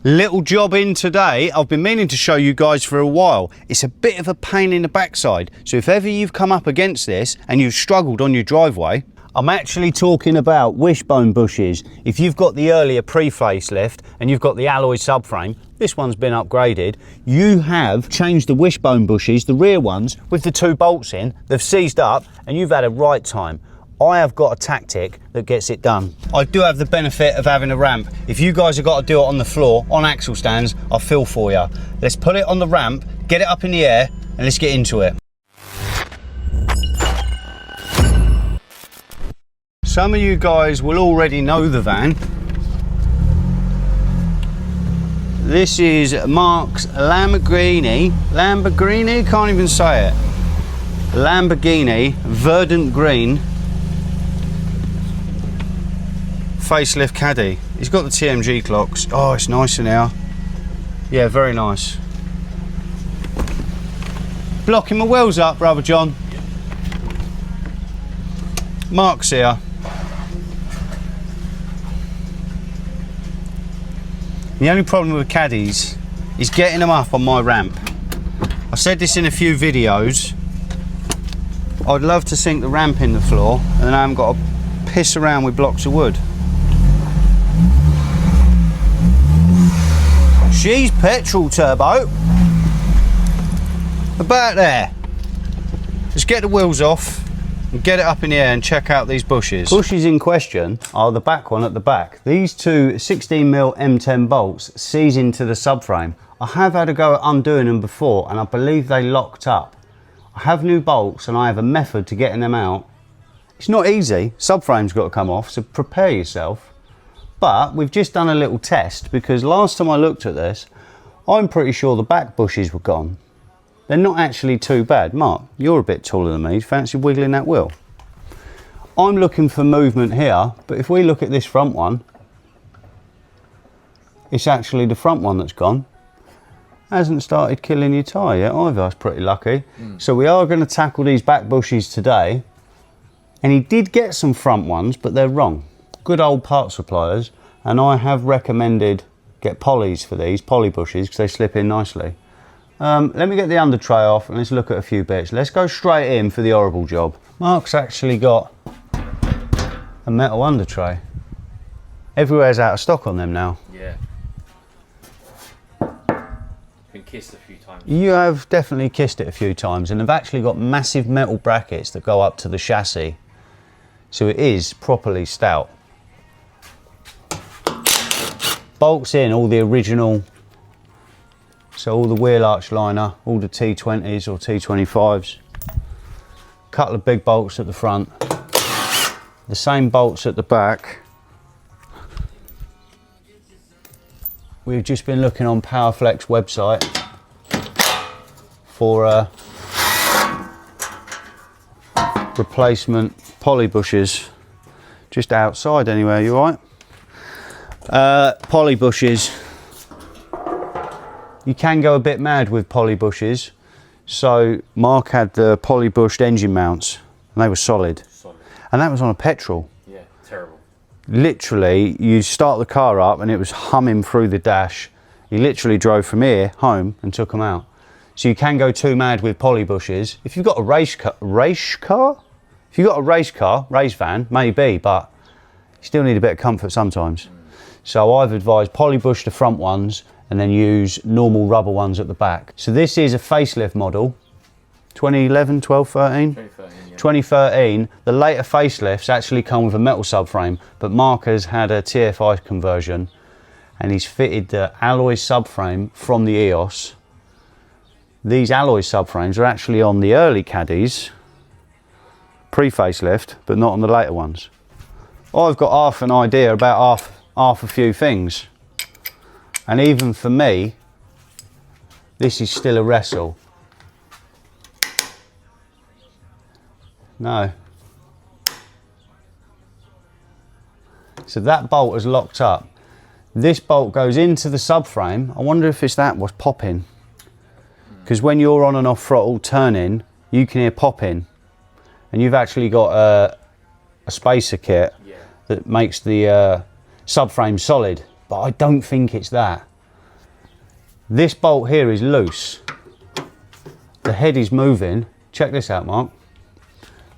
Little job in today. I've been meaning to show you guys for a while. It's a bit of a pain in the backside. So if ever you've come up against this and you've struggled on your driveway, I'm actually talking about wishbone bushes. If you've got the earlier pre-facelift and you've got the alloy subframe, this one's been upgraded. You have changed the wishbone bushes, the rear ones, with the 2 bolts in. They've seized up and you've had a right time. I have got a tactic that gets it done. I do have the benefit of having a ramp. If you guys have got to do it on the floor, on axle stands, I feel for you. Let's put it on the ramp, get it up in the air, and let's get into it. Some of you guys will already know the van. This is Mark's Lamborghini, can't even say it. Lamborghini Verdant Green facelift Caddy. He's got the TMG clocks. Oh, it's nice in here. Yeah, very nice. Blocking my wheels up, brother John. Mark's here. The only problem with Caddies is getting them up on my ramp. I've said this in a few videos. I'd love to sink the ramp in the floor and then I haven't got to piss around with blocks of wood. She's petrol turbo. About there. Let's get the wheels off and get it up in the air and check out these bushes. Bushes in question are the back one at the back. These two 16mm M10 bolts seize into the subframe. I have had a go at undoing them before and I believe they locked up. I have new bolts and I have a method to getting them out. It's not easy, subframe's got to come off, so prepare yourself. But we've just done a little test because last time I looked at this, I'm pretty sure the back bushes were gone. They're not actually too bad. Mark, you're a bit taller than me. Fancy wiggling that wheel? I'm looking for movement here, but if we look at this front one, it's actually the front one that's gone. Hasn't started killing your tyre yet either. That's pretty lucky. So we are going to tackle these back bushes today. And he did get some front ones, but they're wrong. Good old part suppliers, and I have recommended get polys for these, poly bushes, because they slip in nicely. Let me get the under tray off and let's look at a few bits. Let's go straight in for the horrible job. Mark's actually got a metal under tray. Everywhere's out of stock on them now. Yeah. Been kissed a few times. You have definitely kissed it a few times, and they've actually got massive metal brackets that go up to the chassis. So it is properly stout. Bolts in all the original, so all the wheel arch liner, all the T20s or T25s. Couple of big bolts at the front. The same bolts at the back. We've just been looking on Powerflex website for replacement poly bushes. Just outside anyway, you all right? Poly bushes. You can go a bit mad with poly bushes. So Mark had the poly bushed engine mounts and they were solid. And that was on a petrol. Yeah, terrible. Literally, you start the car up and it was humming through the dash. He literally drove from here home and took them out. So you can go too mad with poly bushes. If you've got a race car? If you've got a race van, maybe, but you still need a bit of comfort sometimes. So I've advised poly bush the front ones and then use normal rubber ones at the back. So this is a facelift model, 2011, 12, 13? 2013, yeah. 2013. The later facelifts actually come with a metal subframe, but Mark has had a TFI conversion and he's fitted the alloy subframe from the EOS. These alloy subframes are actually on the early Caddies, pre-facelift, but not on the later ones. I've got half an idea about half a few things. And even for me, this is still a wrestle. No. So that bolt is locked up. This bolt goes into the subframe. I wonder if it's that what's popping. Because when you're on and off throttle turning, you can hear popping. And you've actually got a spacer kit that makes the subframe solid. But I don't think it's that. This bolt here is loose. The head is moving. Check this out, Mark.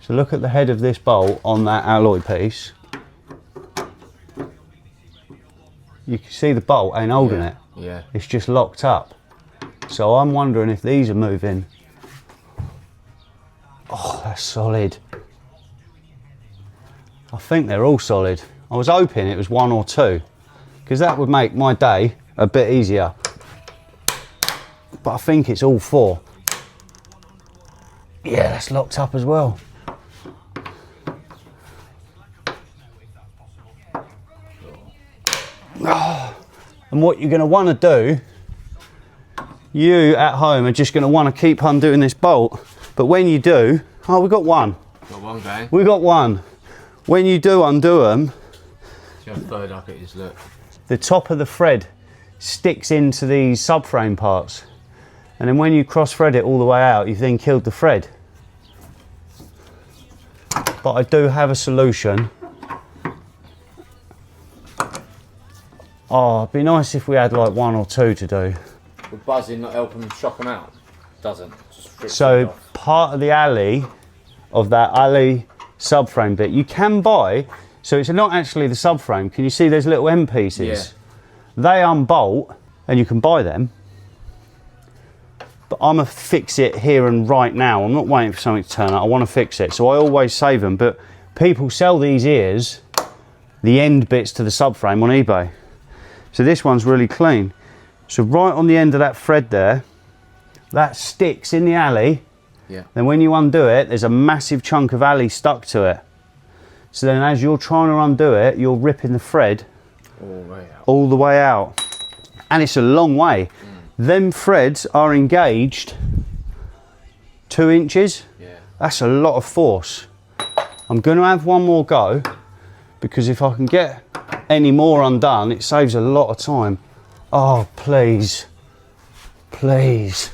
So look at the head of this bolt on that alloy piece. You can see the bolt ain't holding it. Yeah. It's just locked up. So I'm wondering if these are moving. Oh, that's solid. I think they're all solid. I was hoping it was 1 or 2, because that would make my day a bit easier. But I think it's all 4. Yeah, that's locked up as well. Oh, and what you're going to want to do, you at home are just going to want to keep undoing this bolt. But when you do, oh, we got one. Got one going. We got one. When you do undo them, See how third up it is, look. the top of the thread sticks into these subframe parts. And then when you cross thread it all the way out, you've then killed the thread. But I do have a solution. Oh, it'd be nice if we had like 1 or 2 to do. Would buzzing not help them shock them out? Doesn't. Just friction So off. part of the alley of that alley subframe bit you can buy, so it's not actually the subframe. Can you see there's little end pieces? Yeah. They unbolt and you can buy them. But I'm gonna fix it here and right now. I'm not waiting for something to turn up. I want to fix it, so I always save them. But people sell these ears, the end bits to the subframe on eBay. So this one's really clean. So right on the end of that thread there, that sticks in the alley. Yeah. Then when you undo it, there's a massive chunk of alley stuck to it. So then as you're trying to undo it, you're ripping the thread All the way out. all the way out. And it's a long way. Them threads are engaged 2 inches. Yeah. That's a lot of force. I'm going to have one more go, because if I can get any more undone, it saves a lot of time. Oh, please. Please.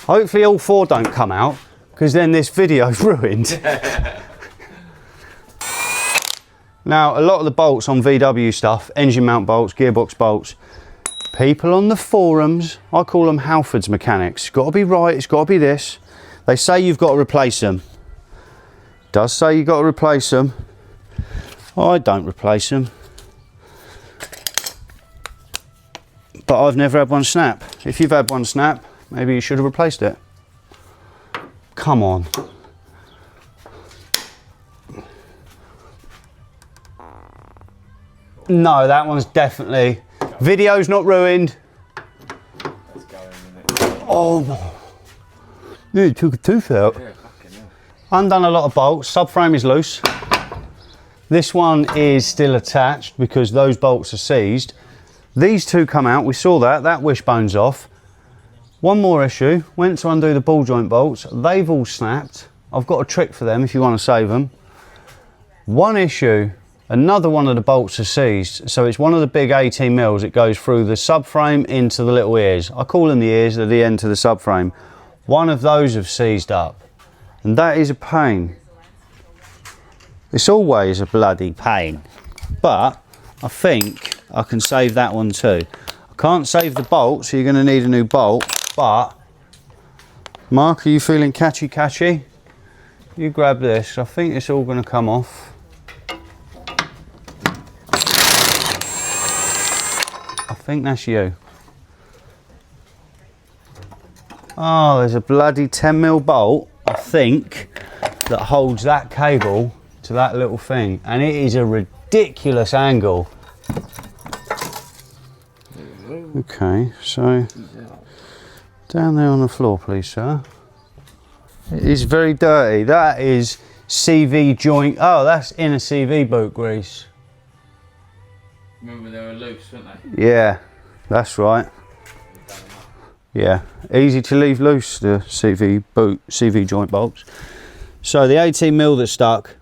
Hopefully all 4 don't come out, because then this video's ruined. Now, a lot of the bolts on VW stuff, engine mount bolts, gearbox bolts, people on the forums, I call them Halfords mechanics. It's got to be right, it's got to be this. They say you've got to replace them. Does say you've got to replace them. I don't replace them. But I've never had one snap. If you've had one snap, maybe you should have replaced it. Come on. No, that one's definitely... Video's not ruined. Let's go in a minute. Oh, you took a tooth out. Yeah, fucking hell. Undone a lot of bolts. Subframe is loose. This one is still attached because those bolts are seized. These 2 come out. We saw that. That wishbone's off. One more issue. Went to undo the ball joint bolts. They've all snapped. I've got a trick for them if you want to save them. One issue. Another one of the bolts are seized, so it's one of the big 18 mils. It goes through the subframe into the little ears. I call them the ears, they're the end to the subframe. One of those have seized up, and that is a pain. It's always a bloody pain, but I think I can save that one too. I can't save the bolt, so you're going to need a new bolt, but Mark, are you feeling catchy? You grab this. I think it's all going to come off. I think that's you. Oh, there's a bloody 10mm bolt, I think, that holds that cable to that little thing, and it is a ridiculous angle. Okay, so down there on the floor, please, sir. It is very dirty. That is CV joint. Oh, that's inner CV boot grease. Remember they were loose, weren't they? Yeah, that's right. Yeah, easy to leave loose, the CV joint bolts. So the 18mm that's stuck,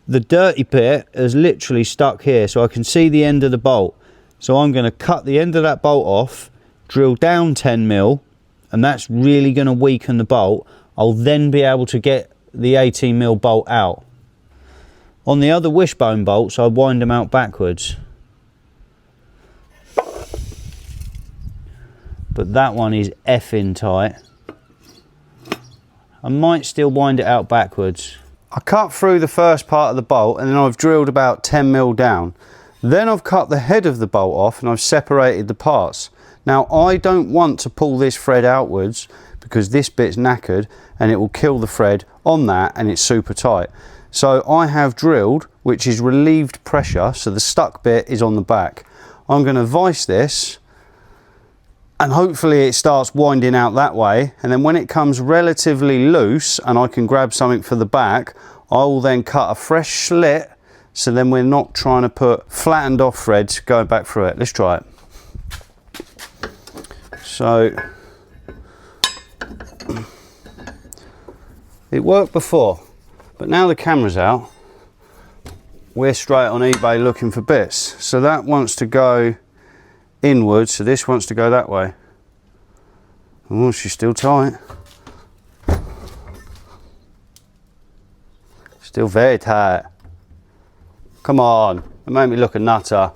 the dirty bit is literally stuck here, so I can see the end of the bolt. So I'm going to cut the end of that bolt off, drill down 10mm, and that's really going to weaken the bolt. I'll then be able to get the 18mm bolt out. On the other wishbone bolts, I wind them out backwards. but that one is effing tight. I might still wind it out backwards. I cut through the first part of the bolt and then I've drilled about 10 mil down. Then I've cut the head of the bolt off and I've separated the parts. Now I don't want to pull this thread outwards because this bit's knackered and it will kill the thread on that and it's super tight. So I have drilled, which is relieved pressure, so the stuck bit is on the back. I'm going to vise this and hopefully it starts winding out that way, and then when it comes relatively loose and I can grab something for the back, I will then cut a fresh slit, so then we're not trying to put flattened off threads going back through it. Let's try it. So it worked before, but now the camera's out, we're straight on eBay looking for bits. So that wants to go inwards, so this wants to go that way. Oh, she's still tight. Still very tight. Come on, it made me look a nutter.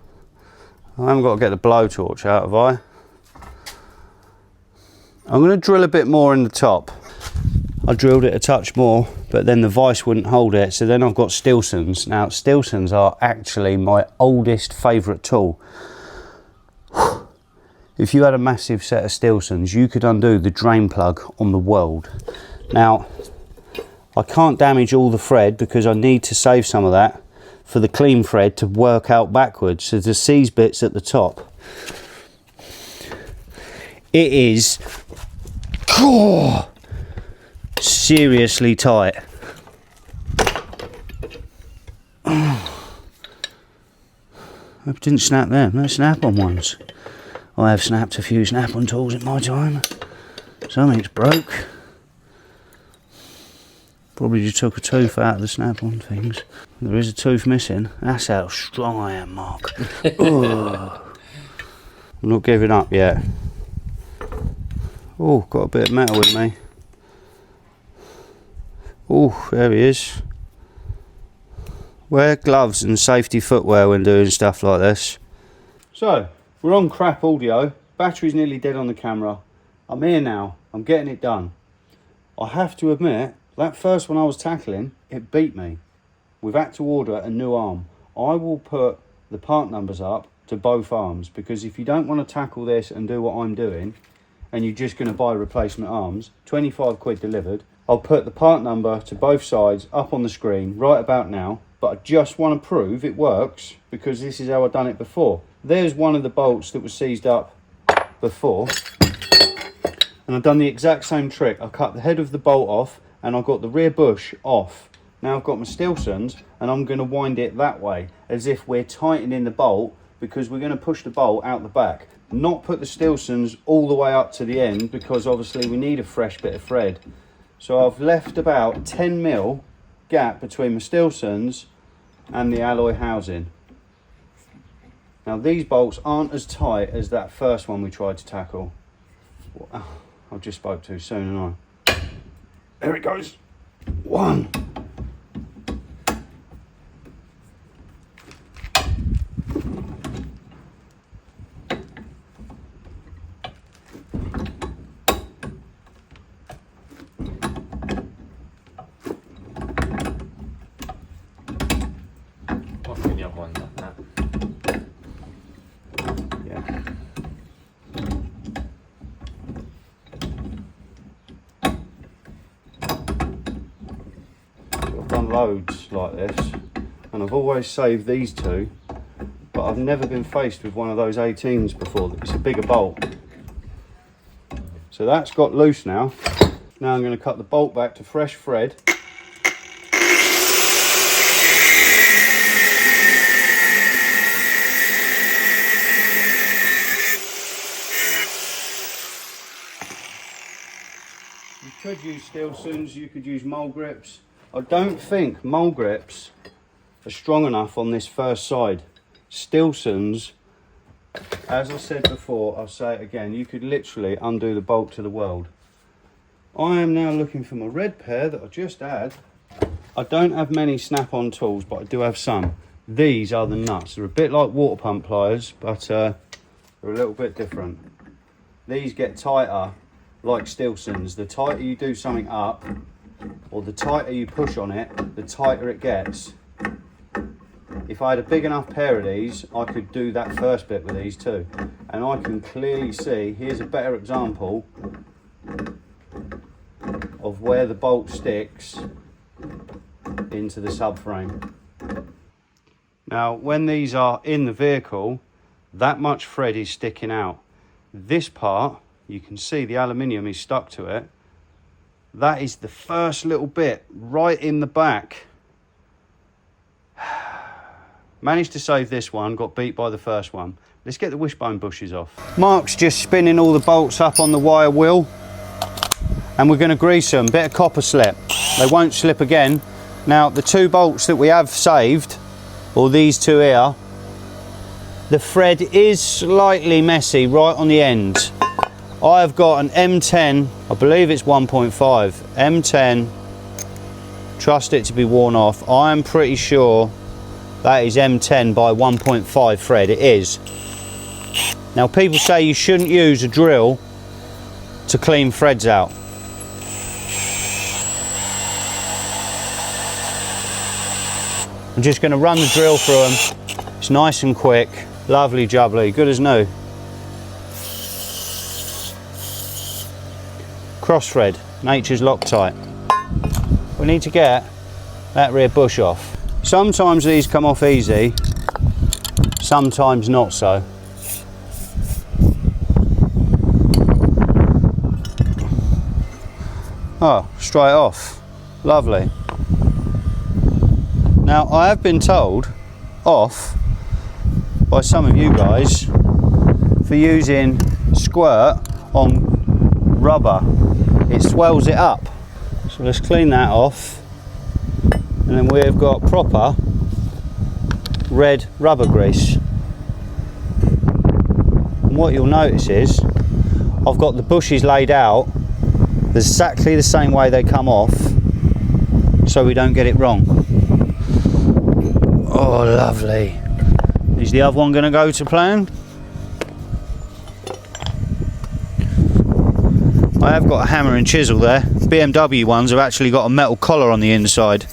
I haven't got to get the blowtorch out, have I? I'm going to drill a bit more in the top. I drilled it a touch more, but then the vise wouldn't hold it, so then I've got Stilsons. Now, Stilsons are actually my oldest favourite tool. If you had a massive set of Stilsons, you could undo the drain plug on the world. Now, I can't damage all the thread because I need to save some of that for the clean thread to work out backwards. So the seize bits at the top. It is seriously tight. Hope it didn't snap them. They're snap-on ones. I have snapped a few snap-on tools in my time. Something's broke. Probably just took a tooth out of the snap-on things. There is a tooth missing. That's how strong I am, Mark. I'm not giving up yet. Oh, got a bit of metal with me. Oh, there he is. Wear gloves and safety footwear when doing stuff like this. So, we're on crap audio. Battery's nearly dead on the camera. I'm here now. I'm getting it done. I have to admit, that first one I was tackling, it beat me. We've had to order a new arm. I will put the part numbers up to both arms, because if you don't want to tackle this and do what I'm doing, and you're just going to buy replacement arms, 25 quid delivered, I'll put the part number to both sides up on the screen right about now, but I just want to prove it works because this is how I've done it before. There's one of the bolts that was seized up before, and I've done the exact same trick. I cut the head of the bolt off and I got the rear bush off. Now I've got my Stilsons and I'm going to wind it that way as if we're tightening the bolt, because we're going to push the bolt out the back. Not put the Stilsons all the way up to the end because obviously we need a fresh bit of thread. So I've left about 10 mil gap between my Stilsons and the alloy housing. Now these bolts aren't as tight as that first one we tried to tackle. Oh, I just spoke too soon, and there it goes. One. Loads like this, and I've always saved these two, but I've never been faced with one of those 18s before. It's a bigger bolt. So that's got loose now. Now I'm going to cut the bolt back to fresh thread. You could use Stilsons, you could use mole grips. I don't think mole grips are strong enough on this first side. Stilsons, as I said before, I'll say it again, you could literally undo the bolt to the world. I am now looking for my red pair that I just had. I don't have many snap-on tools, but I do have some. These are the nuts. They're a bit like water pump pliers, but they're a little bit different. these get tighter like Stilsons. The tighter you do something up, or the tighter you push on it, the tighter it gets. If I had a big enough pair of these, I could do that first bit with these too. And I can clearly see, here's a better example of where the bolt sticks into the subframe. Now, when these are in the vehicle, that much thread is sticking out. This part, you can see the aluminium is stuck to it. That is the first little bit right in the back. Managed to save this one, got beat by the first one. Let's get the wishbone bushes off. Mark's just spinning all the bolts up on the wire wheel, and we're going to grease them. Bit of copper slip. They won't slip again. Now, the 2 bolts that we have saved, or these 2 here, the thread is slightly messy right on the end. I've got an M10, I believe it's 1.5, M10, trust it to be worn off. I am pretty sure that is M10 by 1.5 thread, it is. Now, people say you shouldn't use a drill to clean threads out. I'm just going to run the drill through them. It's nice and quick, lovely jubbly, good as new. Cross thread, nature's Loctite. We need to get that rear bush off. Sometimes these come off easy, sometimes not so. Oh, straight off, lovely. Now, I have been told off by some of you guys for using squirt on rubber. It swells it up. So let's clean that off. And then we've got proper red rubber grease. And what you'll notice is I've got the bushes laid out exactly the same way they come off, so we don't get it wrong. Oh, lovely. Is the other one going to go to plan? I have got a hammer and chisel there. BMW ones have actually got a metal collar on the inside.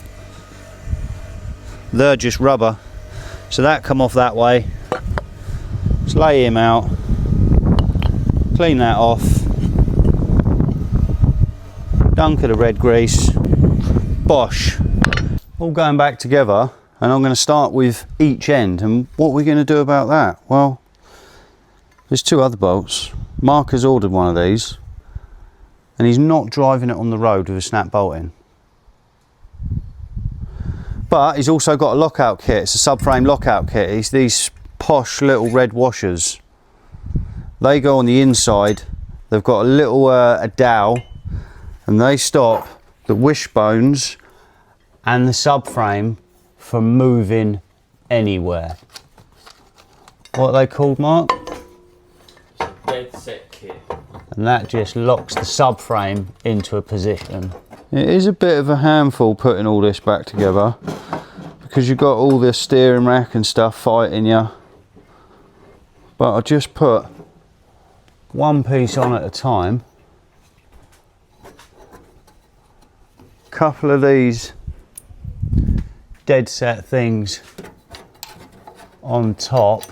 They're just rubber. So that come off that way. Let's lay him out. Clean that off. Dunk of the red grease. Bosh. All going back together. And I'm going to start with each end. And what we're going to do about that? Well, there's 2 other bolts. Mark has ordered one of these. And he's not driving it on the road with a snap bolt in. But he's also got a lockout kit. It's a subframe lockout kit. It's these posh little red washers. They go on the inside. They've got a little a dowel, and they stop the wishbones and the subframe from moving anywhere. What are they called, Mark? Dead set kit. And that just locks the subframe into a position. It is a bit of a handful putting all this back together, because you've got all this steering rack and stuff fighting you. But I just put one piece on at a time. Couple of these dead set things on top.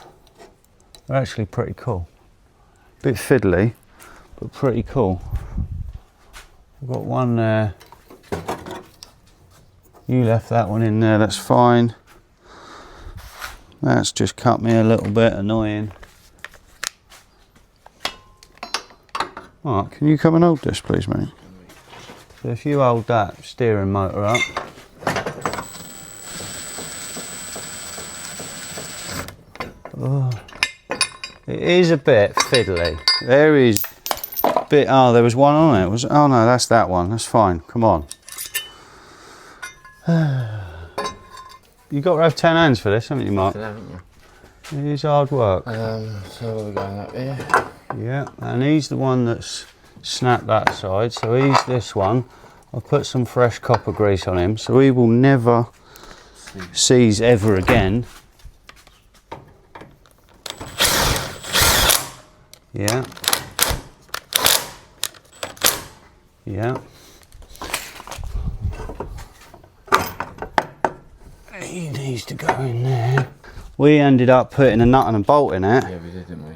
They're actually pretty cool. Bit fiddly, but pretty cool. I've got one there. You left that one in there, that's fine. That's just cut me a little bit annoying. Mark, can you come and hold this, please, mate? So if you hold that steering motor up. Oh, it is a bit fiddly. There is a bit. Oh, there was one on it. Oh no, that's that one. That's fine. Come on. You got to have 10 hands for this, haven't you, Mark? Haven't you? It is hard work. So we're going up here. Yeah, and he's the one that's snapped that side. So he's this one. I'll put some fresh copper grease on him, so he will never seize ever again. Yeah. Yeah. He needs to go in there. We ended up putting a nut and a bolt in it. Yeah, we did, didn't we?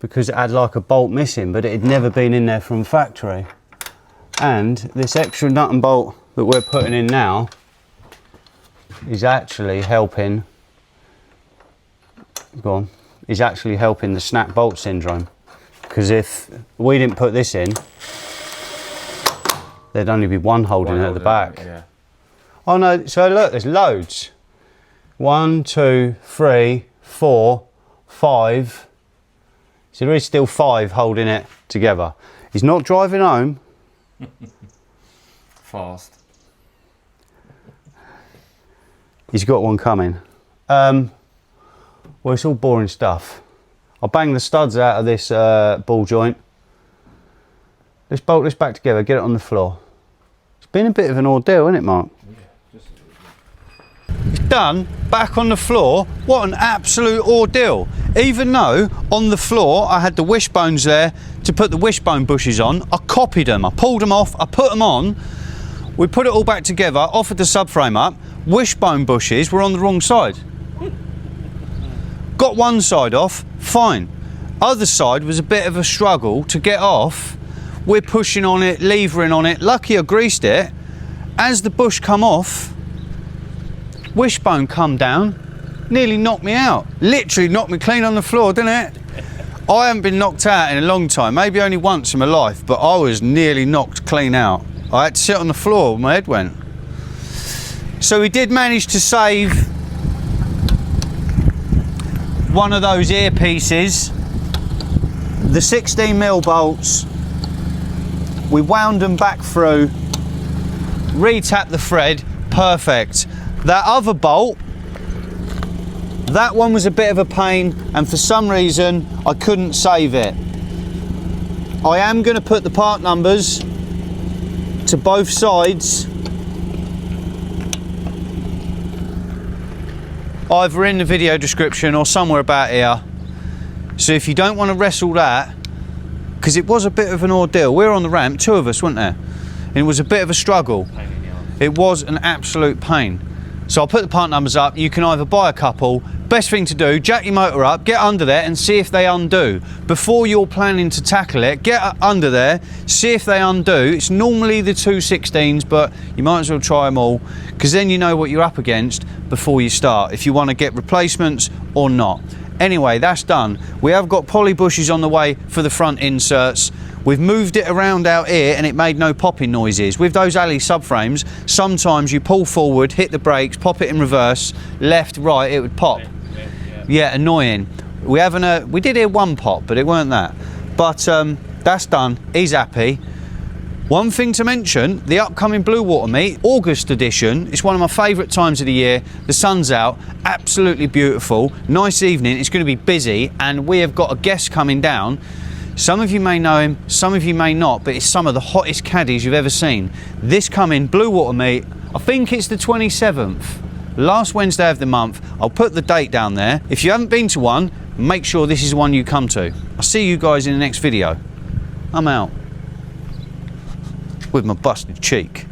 Because it had like a bolt missing, but it had never been in there from factory. And this extra nut and bolt that we're putting in now is actually helping, is actually helping the snap bolt syndrome. Because if we didn't put this in, there'd only be one holding it at the back. Yeah. Oh no, so look, there's loads. 1, 2, 3, 4, 5. So there is still 5 holding it together. He's not driving home. Fast. He's got one coming. Well, it's all boring stuff. I'll bang the studs out of this ball joint. Let's bolt this back together, get it on the floor. It's been a bit of an ordeal, isn't it, Mark? It's done, back on the floor. What an absolute ordeal. Even though on the floor I had the wishbones there to put the wishbone bushes on, I copied them, I pulled them off, I put them on. We put it all back together, offered the subframe up. Wishbone bushes were on the wrong side. Got one side off, fine. Other side was a bit of a struggle to get off. We're pushing on it, levering on it. Lucky I greased it. As the bush come off, wishbone come down, nearly knocked me out. Literally knocked me clean on the floor, didn't it? I haven't been knocked out in a long time, maybe only once in my life, but I was nearly knocked clean out. I had to sit on the floor, my head went. So we did manage to save one of those earpieces, the 16mm bolts. We wound them back through, re-tapped the thread, perfect. That other bolt, that one was a bit of a pain, and for some reason I couldn't save it. I am going to put the part numbers to both sides either in the video description or somewhere about here. So if you don't want to wrestle that, because it was a bit of an ordeal. We were on the ramp, 2 of us, weren't there? And it was a bit of a struggle. It was an absolute pain. So I'll put the part numbers up. You can either buy a couple. Best thing to do, jack your motor up, get under there and see if they undo. Before you're planning to tackle it, get under there, see if they undo. It's normally the 216s, but you might as well try them all, because then you know what you're up against before you start, if you want to get replacements or not. Anyway, that's done. We have got poly bushes on the way for the front inserts. We've moved it around out here and it made no popping noises. With those alley subframes, sometimes you pull forward, hit the brakes, pop it in reverse, left, right, it would pop. Yeah, annoying. We did hear one pop, but it weren't that. But that's done, he's happy. One thing to mention, the upcoming Blue Water meet, August edition, it's one of my favourite times of the year. The sun's out, absolutely beautiful, nice evening, it's going to be busy, and we have got a guest coming down. Some of you may know him, some of you may not, but it's some of the hottest caddies you've ever seen. This coming Blue Water meet, I think it's the 27th, last Wednesday of the month. I'll put the date down there. If you haven't been to one, make sure this is the one you come to. I'll see you guys in the next video. I'm out with my busted cheek.